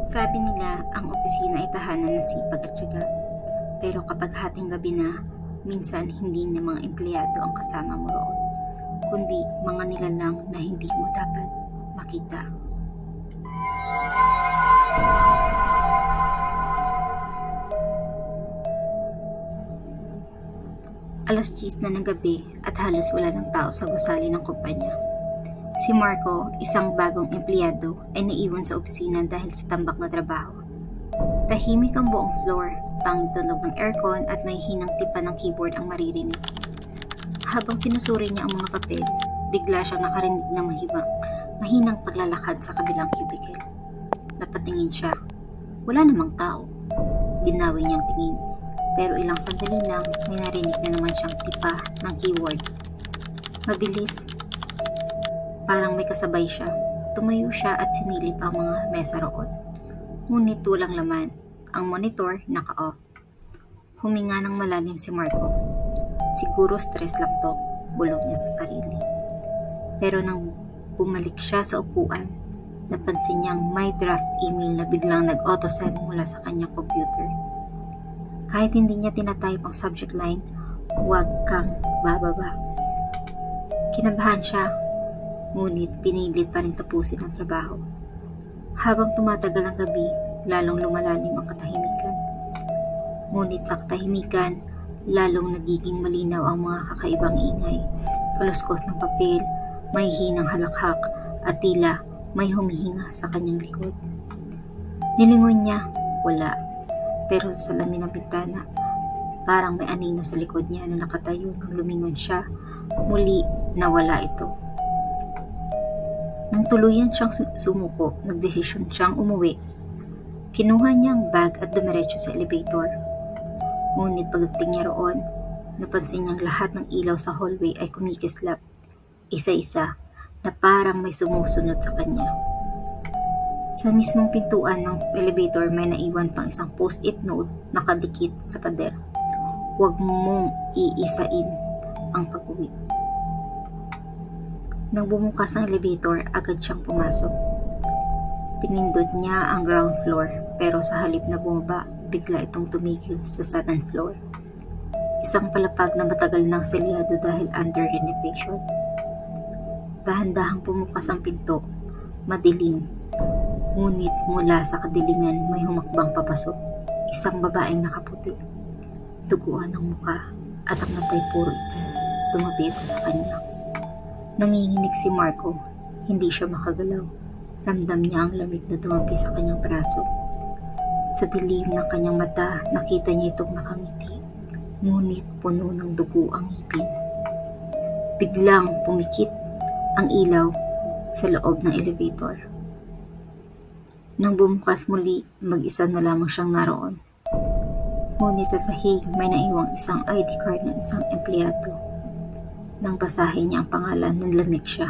Sabi nila ang opisina ay tahanan ng sipag at tiyaga. Pero kapag hating gabi na, minsan hindi na mga empleyado ang kasama mo roon, kundi mga nilalang na hindi mo dapat makita. Alas 10 na ng gabi at halos wala ng tao sa gusali ng kumpanya. Si Marco, isang bagong empleyado, ay naiwan sa opisina dahil sa tambak na trabaho. Tahimik ang buong floor, tanging tunog ng aircon at may hinang tipa ng keyboard ang maririnig. Habang sinusuri niya ang mga papel, bigla siyang nakarinig ng mahinang paglalakad sa kabilang cubicle. Napatingin siya. Wala namang tao. Binawi niyang tingin. Pero ilang sandali lang, may narinig na naman siyang tipa ng keyboard. Mabilis. Parang may kasabay siya. Tumayo siya at sinilip ang mga mesa roon. Ngunit walang laman. Ang monitor naka-off. Huminga ng malalim si Marco. Siguro stress lang to, bulong niya sa sarili. Pero nang bumalik siya sa upuan, napansin niyang may draft email na biglang nag-auto-send mula sa kanyang computer. Kahit hindi niya tinatype ang subject line, "Huwag kang bababa." Kinabahan siya, ngunit pinilit pa rin tapusin ang trabaho. Habang tumatagal ang gabi, lalong lumalalim ang katahimikan. Ngunit sa katahimikan, lalong nagiging malinaw ang mga kakaibang ingay, kaluskos ng papel, may hinang halakhak, at tila may humihinga sa kanyang likod. Nilingon niya, wala. Pero sa salamin ng bintana, parang may anino sa likod niya na nakatayo nang lumingon siya. Muli, nawala ito. Nang tuluyan siyang sumuko, nagdesisyon siyang umuwi. Kinuha niya ang bag at dumiretso sa elevator. Ngunit pagdating niya roon, napansin niyang lahat ng ilaw sa hallway ay kumikislap, isa-isa, na parang may sumusunod sa kanya. Sa mismong pintuan ng elevator may naiwan pang isang post-it note nakadikit sa pader. Huwag mong iisain ang pag-uwi. Nang bumukas ang elevator, agad siyang pumasok. Pinindot niya ang ground floor, pero sa halip na bumaba, bigla itong tumigil sa 7th floor. Isang palapag na matagal nang selyado dahil under renovation. Dahan-dahang bumukas ang pinto, madilim. Ngunit mula sa kadiliman may humakbang papasok, isang babaeng nakaputi. Duguan ang muka at ang matay puro itim. Tumabi ito sa kanya. Nanginginig si Marco, hindi siya makagalaw. Ramdam niya ang lamig na tumabi sa kanyang braso. Sa dilim ng kanyang mata, nakita niya itong nakangiti. Ngunit puno ng dugo ang ngipin. Biglang pumikit ang ilaw sa loob ng elevator. Nang bumukas muli, mag-isa na lamang siyang naroon. Ngunit sa sahig may naiwang isang ID card ng isang empleyado. Nang basahin niya ang pangalan, nanlamig siya.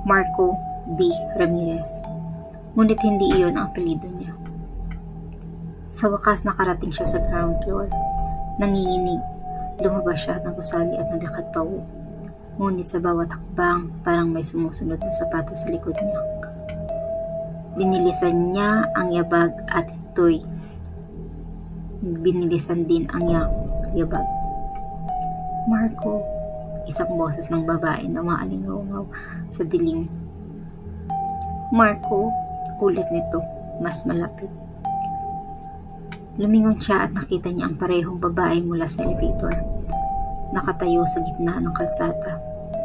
Marco D. Ramirez. Ngunit hindi iyon ang apelyido niya. Sa wakas nakarating siya sa ground floor. Nanginginig, lumabas siya ng gusali at naglakad pa uwi. Ngunit sa bawat hakbang, parang may sumusunod na sapatos sa likod niya. Binilisan niya ang yabag at ito'y binilisan din ang yabag. Marco, isang boses ng babae na umaalingaw sa dilim. Marco, ulit nito, mas malapit. Lumingon siya at nakita niya ang parehong babae mula sa elevator. Nakatayo sa gitna ng kalsada,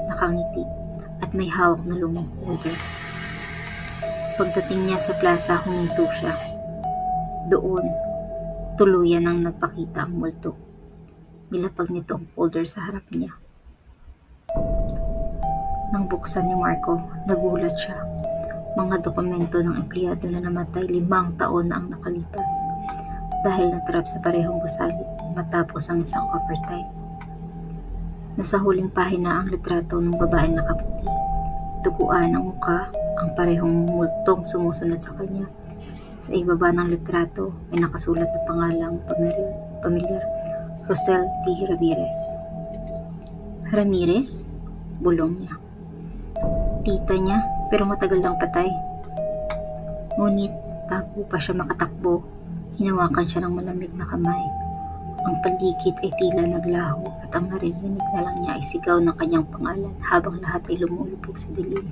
nakangiti, at may hawak na lumang folder. Pagdating niya sa plaza, huminto siya. Doon, tuluyan ang nagpakita ang multo. Nilapag nito ang folder sa harap niya. Nang buksan ni Marco, nagulat siya. Mga dokumento ng empleyado na namatay 5 taon na ang nakalipas dahil natrap sa parehong gusali matapos ang isang overtime. Nasa huling pahina ang litrato ng babaeng nakaputi. Duguan ang muka, ang parehong multong sumusunod sa kanya. Sa ibaba ng litrato ay nakasulat na pangalang pamilyar, Rosel T. Ramirez. Ramirez? Bulong niya. Tita niya, pero matagal lang patay. Ngunit Bago pa siya makatakbo, hinawakan siya ng malamig na kamay. Ang paligid ay tila naglaho at ang naririnig na lang niya ay sigaw ng kanyang pangalan habang lahat ay lumulubog sa dilim.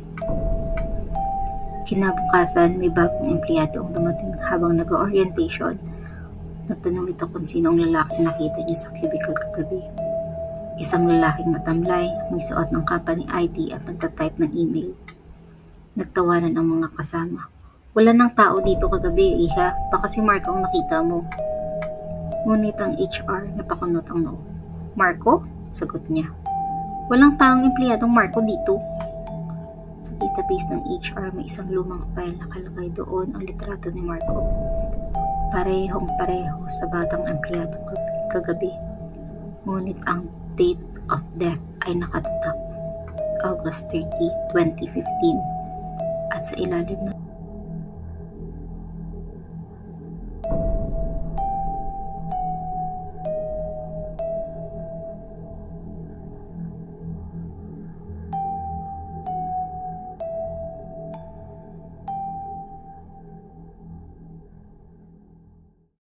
Kinabukasan, may bagong empleyado ang dumating habang nag-orientation. Nagtanong ito kung sino ang lalaking nakita niya sa cubicle kagabi. Isang lalaking matamlay, may suot ng company ID at nagtatype ng email. Nagtawanan ang mga kasama. Wala nang tao dito kagabi, iha. Baka si Marco ang nakita mo. Ngunit ang HR napakunot ang noo. Marco? Sagot niya. Walang taong empleyadong Marco dito. Sa database ng HR may isang lumang file nakalagay doon ang litrato ni Marco. Parehong-pareho sa batang empleyado kagabi. Ngunit ang date of death ay nakatatak. August 30, 2015. At sa ilalim ng